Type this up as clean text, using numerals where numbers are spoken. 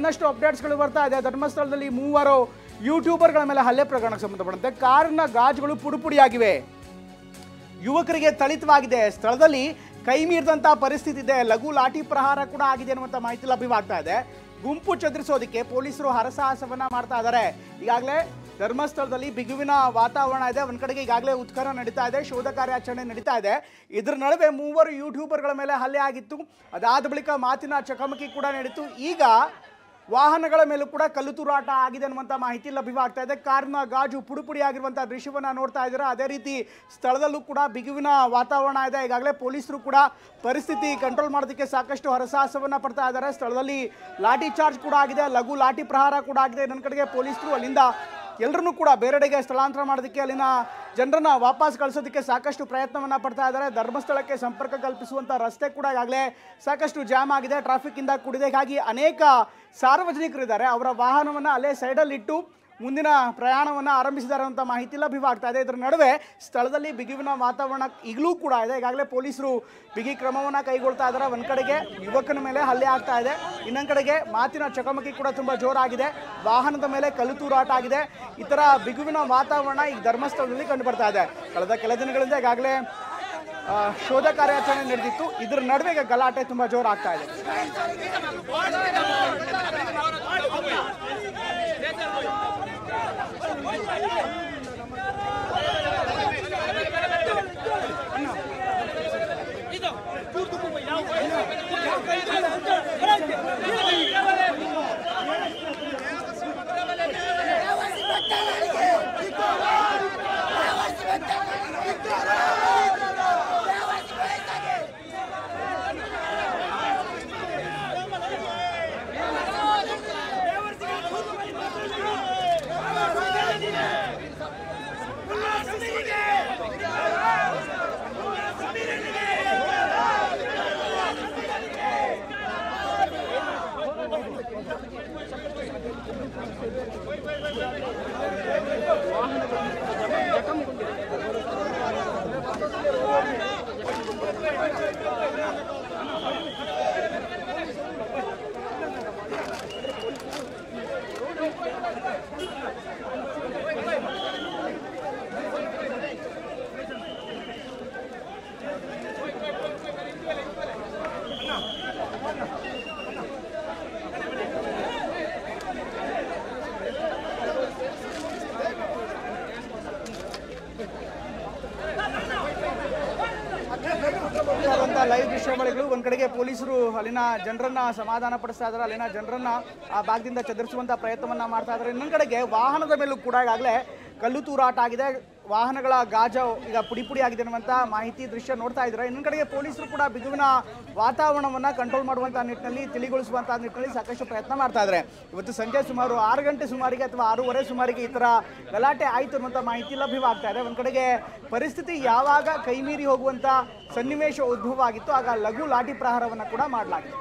ಇನ್ನಷ್ಟು ಅಪ್ಡೇಟ್ಸ್ಗಳು ಬರ್ತಾ ಇದೆ. ಧರ್ಮಸ್ಥಳದಲ್ಲಿ 3 ಯೂಟ್ಯೂಬರ್ಗಳ ಮೇಲೆ ಹಲ್ಲೆ ಪ್ರಕರಣಕ್ಕೆ ಸಂಬಂಧಪಟ್ಟಂತೆ ಕಾರಿನ ಗಾಜುಗಳು ಪುಡಿಪುಡಿಯಾಗಿವೆ. ಯುವಕರಿಗೆ ಥಳಿತವಾಗಿದೆ. ಸ್ಥಳದಲ್ಲಿ ಕೈ ಮೀರಿದಂಥ ಪರಿಸ್ಥಿತಿ ಇದೆ. ಲಘು ಲಾಠಿ ಪ್ರಹಾರ ಕೂಡ ಆಗಿದೆ ಅನ್ನುವಂಥ ಮಾಹಿತಿ ಲಭ್ಯವಾಗ್ತಾ ಇದೆ. ಗುಂಪು ಚದುರಿಸೋದಕ್ಕೆ ಪೊಲೀಸರು ಹರಸಾಹಸವನ್ನ ಮಾಡ್ತಾ ಇದ್ದಾರೆ. ಈಗಾಗಲೇ ಧರ್ಮಸ್ಥಳದಲ್ಲಿ ಬಿಗುವಿನ ವಾತಾವರಣ ಇದೆ. ಒಂದು ಕಡೆಗೆ ಈಗಾಗಲೇ ಉತ್ಖನನ ನಡೀತಾ ಇದೆ, ಶೋಧ ಕಾರ್ಯಾಚರಣೆ ನಡೀತಾ ಇದೆ. ಇದರ ನಡುವೆ 3 ಯೂಟ್ಯೂಬರ್ಗಳ ಮೇಲೆ ಹಲ್ಲೆ ಆಗಿತ್ತು. ಅದಾದ ಬಳಿಕ ಮಾತಿನ ಚಕಮಕಿ ಕೂಡ ನಡೀತು. ಈಗ ವಾಹನಗಳ ಮೇಲೂ ಕೂಡ ಕಲ್ಲು ತೂರಾಟ ಆಗಿದೆ ಅನ್ನುವಂಥ ಮಾಹಿತಿ ಲಭ್ಯವಾಗ್ತಾ ಇದೆ. ಕಾರಿನ ಗಾಜು ಪುಡಿಪುಡಿ ಆಗಿರುವಂಥ ದೃಶ್ಯವನ್ನು ನೋಡ್ತಾ ಇದ್ದೀರಾ. ಅದೇ ರೀತಿ ಸ್ಥಳದಲ್ಲೂ ಕೂಡ ಬಿಗುವಿನ ವಾತಾವರಣ ಇದೆ. ಈಗಾಗಲೇ ಪೊಲೀಸರು ಕೂಡ ಪರಿಸ್ಥಿತಿ ಕಂಟ್ರೋಲ್ ಮಾಡೋದಕ್ಕೆ ಸಾಕಷ್ಟು ಹರಸಾಹಸವನ್ನು ಪಡ್ತಾ ಇದ್ದಾರೆ. ಸ್ಥಳದಲ್ಲಿ ಲಾಠಿ ಚಾರ್ಜ್ ಕೂಡ ಆಗಿದೆ, ಲಘು ಲಾಠಿ ಪ್ರಹಾರ ಕೂಡ ಆಗಿದೆ. ನನ್ನ ಕಡೆಗೆ ಪೊಲೀಸರು ಅಲ್ಲಿಂದ ಎಲ್ಲರನ್ನೂ ಕೂಡ ಬೇರೆಡೆಗೆ ಸ್ಥಳಾಂತರ ಮಾಡೋದಕ್ಕೆ, ಅಲ್ಲಿನ ಜನರನ್ನ ವಾಪಸ್ ಕಳಿಸೋದಕ್ಕೆ ಸಾಕಷ್ಟು ಪ್ರಯತ್ನವನ್ನು ಪಡ್ತಾ ಇದ್ದಾರೆ. ಧರ್ಮಸ್ಥಳಕ್ಕೆ ಸಂಪರ್ಕ ಕಲ್ಪಿಸುವಂಥ ರಸ್ತೆ ಕೂಡ ಈಗಾಗಲೇ ಸಾಕಷ್ಟು ಜಾಮ್ ಆಗಿದೆ, ಟ್ರಾಫಿಕ್ಕಿಂದ ಕೂಡಿದೆ. ಹೀಗಾಗಿ ಅನೇಕ ಸಾರ್ವಜನಿಕರಿದ್ದಾರೆ, ಅವರ ವಾಹನವನ್ನು ಅಲ್ಲೇ ಸೈಡಲ್ಲಿಟ್ಟು ಮುಂದಿನ ಪ್ರಯಾಣವನ್ನು ಆರಂಭಿಸಿದ್ದಾರೆ ಅಂತ ಮಾಹಿತಿ ಲಭ್ಯವಾಗ್ತಾ ಇದೆ. ಇದರ ನಡುವೆ ಸ್ಥಳದಲ್ಲಿ ಬಿಗುವಿನ ವಾತಾವರಣ ಈಗಲೂ ಕೂಡ ಇದೆ. ಈಗಾಗಲೇ ಪೊಲೀಸರು ಬಿಗಿ ಕ್ರಮವನ್ನು ಕೈಗೊಳ್ತಾ ಇದ್ದಾರೆ. ಒಂದು ಕಡೆಗೆ ಯುವಕನ ಮೇಲೆ ಹಲ್ಲೆ ಆಗ್ತಾ ಇದೆ, ಇನ್ನೊಂದು ಕಡೆಗೆ ಮಾತಿನ ಚಕಮಕಿ ಕೂಡ ತುಂಬ ಜೋರಾಗಿದೆ. ವಾಹನದ ಮೇಲೆ ಕಲ್ಲು ತೂರಾಟ ಆಗಿದೆ. ಈ ಥರ ಬಿಗುವಿನ ವಾತಾವರಣ ಈ ಧರ್ಮಸ್ಥಳದಲ್ಲಿ ಕಂಡು ಬರ್ತಾ ಇದೆ. ಕಳೆದ ಕೆಲ ದಿನಗಳಿಂದ ಈಗಾಗಲೇ ಶೋಧ ಕಾರ್ಯಾಚರಣೆ ನಡೆದಿತ್ತು. ಇದರ ನಡುವೆ ಈಗ ಗಲಾಟೆ ತುಂಬ ಜೋರಾಗ್ತಾ ಇದೆ. ಲೈವ್ ದೃಶ್ಯಾವಳಿಗಳು. ಒಂದು ಕಡೆಗೆ ಪೊಲೀಸರು ಅಲ್ಲಿನ ಜನರನ್ನ ಸಮಾಧಾನ ಪಡಿಸ್ತಾ ಇದ್ದಾರೆ, ಅಲ್ಲಿನ ಜನರನ್ನ ಆ ಭಾಗದಿಂದ ಚದುರಿಸುವಂಥ ಪ್ರಯತ್ನವನ್ನ ಮಾಡ್ತಾ ಇದ್ದಾರೆ. ಇನ್ನೊಂದು ಕಡೆಗೆ ವಾಹನದ ಮೇಲೂ ಕೂಡ ಈಗಾಗಲೇ ಕಲ್ಲು ತೂರಾಟ ಆಗಿದೆ. ವಾಹನಗಳ ಗಾಜು ಈಗ ಪುಡಿ ಆಗಿದೆ ಅನ್ನುವಂಥ ಮಾಹಿತಿ ದೃಶ್ಯ ನೋಡ್ತಾ ಇದ್ದಾರೆ. ಇನ್ನೊಂದು ಕಡೆಗೆ ಪೊಲೀಸರು ಕೂಡ ಬಿಗುವಿನ ವಾತಾವರಣವನ್ನು ಕಂಟ್ರೋಲ್ ಮಾಡುವಂಥ ನಿಟ್ಟಿನಲ್ಲಿ, ತಿಳಿಗೊಳಿಸುವಂಥ ನಿಟ್ಟಿನಲ್ಲಿ ಸಾಕಷ್ಟು ಪ್ರಯತ್ನ ಮಾಡ್ತಾ ಇದ್ದಾರೆ. ಇವತ್ತು ಸಂಜೆ ಸುಮಾರು 6 ಗಂಟೆ ಸುಮಾರಿಗೆ ಅಥವಾ 6:15 ಸುಮಾರಿಗೆ ಈ ಥರ ಗಲಾಟೆ ಆಯಿತು ಅನ್ನುವಂಥ ಮಾಹಿತಿ ಲಭ್ಯವಾಗ್ತಾ ಇದೆ. ಒಂದು ಕಡೆಗೆ ಪರಿಸ್ಥಿತಿ ಯಾವಾಗ ಕೈಮೀರಿ ಹೋಗುವಂಥ ಸನ್ನಿವೇಶ ಉದ್ಭವ ಆಗಿತ್ತು, ಆಗ ಲಘು ಲಾಠಿ ಪ್ರಹಾರವನ್ನು ಕೂಡ ಮಾಡಲಾಗಿದೆ.